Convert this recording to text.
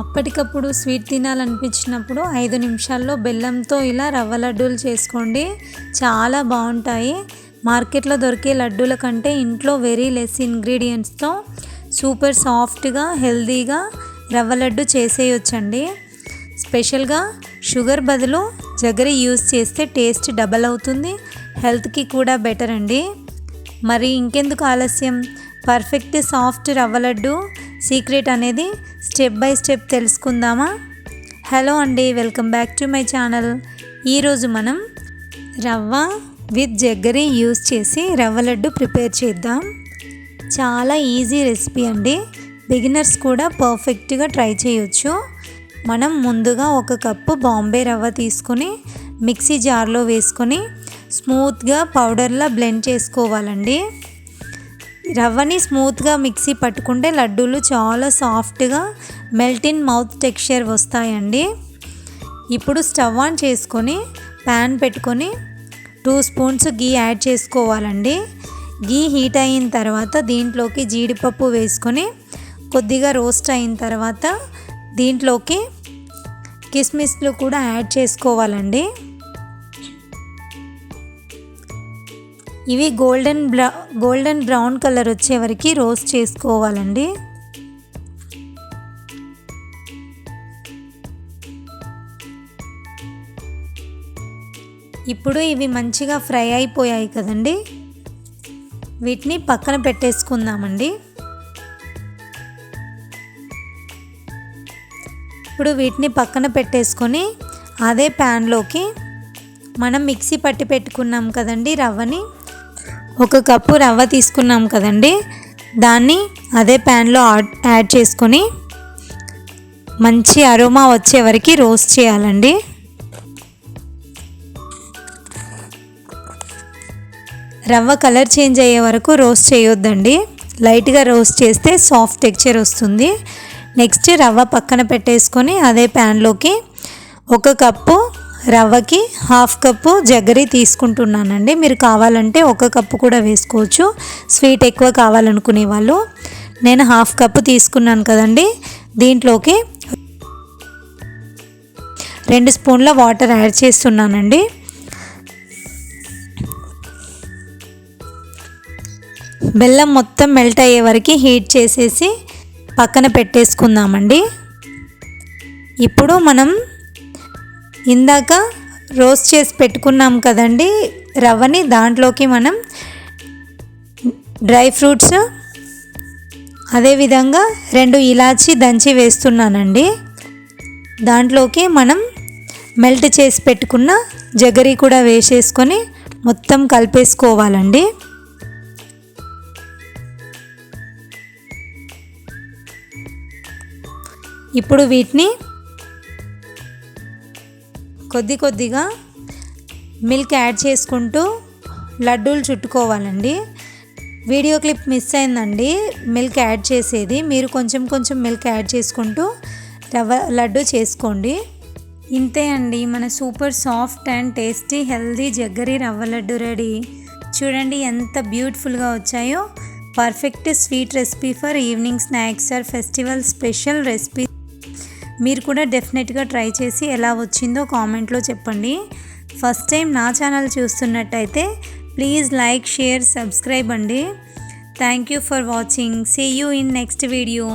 అప్పటికప్పుడు స్వీట్ తినాలనిపించినప్పుడు 5 నిమిషాల్లో బెల్లంతో ఇలా రవ్వ లడ్డూలు చేసుకోండి, చాలా బాగుంటాయి. మార్కెట్లో దొరికే లడ్డూల కంటే ఇంట్లో వెరీ లెస్ ఇంగ్రీడియంట్స్తో సూపర్ సాఫ్ట్గా హెల్తీగా రవ్వ లడ్డు చేసేయొచ్చండి. స్పెషల్గా షుగర్ బదులు జగరి యూస్ చేస్తే టేస్ట్ డబల్ అవుతుంది, హెల్త్కి కూడా బెటర్ అండి. మరి ఇంకెందుకు ఆలస్యం, పర్ఫెక్ట్ సాఫ్ట్ రవ్వ లడ్డు సీక్రెట్ అనేది స్టెప్ బై స్టెప్ తెలుసుకుందామా? హలో అండి, welcome back to my channel. ఈరోజు మనం రవ్వ విత్ జగ్గరి యూస్ చేసి రవ్వ లడ్డు ప్రిపేర్ చేద్దాం. చాలా ఈజీ రెసిపీ అండి, బిగినర్స్ కూడా పర్ఫెక్ట్గా ట్రై చేయొచ్చు. మనం ముందుగా 1 కప్పు బాంబే రవ్వ తీసుకొని మిక్సీ జార్లో వేసుకొని స్మూత్గా పౌడర్లా బ్లెండ్ చేసుకోవాలండి. రవ్వని స్మూత్గా మిక్సీ పట్టుకుంటే లడ్డూలు చాలా సాఫ్ట్గా మెల్ట్ ఇన్ మౌత్ టెక్స్చర్ వస్తాయండి. ఇప్పుడు స్టవ్ ఆన్ చేసుకొని ప్యాన్ పెట్టుకొని 2 స్పూన్స్ గీ యాడ్ చేసుకోవాలండి. గీ హీట్ అయిన తర్వాత దీంట్లోకి జీడిపప్పు వేసుకొని కొద్దిగా రోస్ట్ అయిన తర్వాత దీంట్లోకి కిస్మిస్లు కూడా యాడ్ చేసుకోవాలండి. ఇవి గోల్డెన్ బ్రౌన్ కలర్ వచ్చే వరకు రోస్ట్ చేసుకోవాలండి. ఇప్పుడు ఇవి మంచిగా ఫ్రై అయిపోయాయి కదండి, వీటిని పక్కన పెట్టేసుకుందామండి. ఇప్పుడు వీటిని పక్కన పెట్టేసుకొని అదే ప్యాన్లోకి మనం మిక్సీ పట్టి పెట్టుకున్నాం కదండి రవ్వని, 1 కప్పు రవ్వ తీసుకున్నాం కదండి, దాన్ని అదే ప్యాన్లో యాడ్ చేసుకొని మంచి అరోమా వచ్చే వరకు రోస్ట్ చేయాలండి. రవ్వ కలర్ చేంజ్ అయ్యే వరకు రోస్ట్ చేయొద్దండి, లైట్గా రోస్ట్ చేస్తే సాఫ్ట్ టెక్స్చర్ వస్తుంది. నెక్స్ట్ రవ్వ పక్కన పెట్టేసుకొని అదే ప్యాన్లోకి 1 కప్పు రవ్వకి 1/2 కప్పు జగ్గరి తీసుకుంటున్నానండి. మీరు కావాలంటే 1 కప్పు కూడా వేసుకోవచ్చు, స్వీట్ ఎక్కువ కావాలనుకునే వాళ్ళు. నేను 1/2 కప్పు తీసుకున్నాను కదండి, దీంట్లోకి 2 స్పూన్ల వాటర్ యాడ్ చేస్తున్నానండి. బెల్లం మొత్తం మెల్ట్ అయ్యే వరకు హీట్ చేసేసి పక్కన పెట్టేసుకుందామండి. ఇప్పుడు మనం ఇందాక రోస్ట్ చేసి పెట్టుకున్నాం కదండి రవ్వని, దాంట్లోకి మనం డ్రై ఫ్రూట్స్ అదేవిధంగా 2 ఇలాచీ దంచి వేస్తున్నానండి. దాంట్లోకి మనం మెల్ట్ చేసి పెట్టుకున్న జగరి కూడా వేసేసుకొని మొత్తం కలిపేసుకోవాలండి. ఇప్పుడు వీటిని కొద్దిగా మిల్క్ యాడ్ చేసుకుంటూ లడ్డూలు చుట్టుకోవాలండి. వీడియో క్లిప్ మిస్ అయిందండి మిల్క్ యాడ్ చేసేది, మీరు కొంచెం మిల్క్ యాడ్ చేసుకుంటూ రవ్వ లడ్డు చేసుకోండి. ఇంతే అండి, మన super soft and tasty healthy jaggery rava laddu ready. చూడండి ఎంత బ్యూటిఫుల్గా వచ్చాయో. Perfect sweet recipe for evening snacks or festival special recipe. మీరు కూడా డెఫినెట్గా ట్రై చేసి ఎలా వచ్చిందో కామెంట్లో చెప్పండి. ఫస్ట్ టైం నా ఛానల్ చూస్తున్నట్టయితే ప్లీజ్ లైక్, షేర్, సబ్స్క్రైబ్ అండి. Thank you for watching. See you in next video.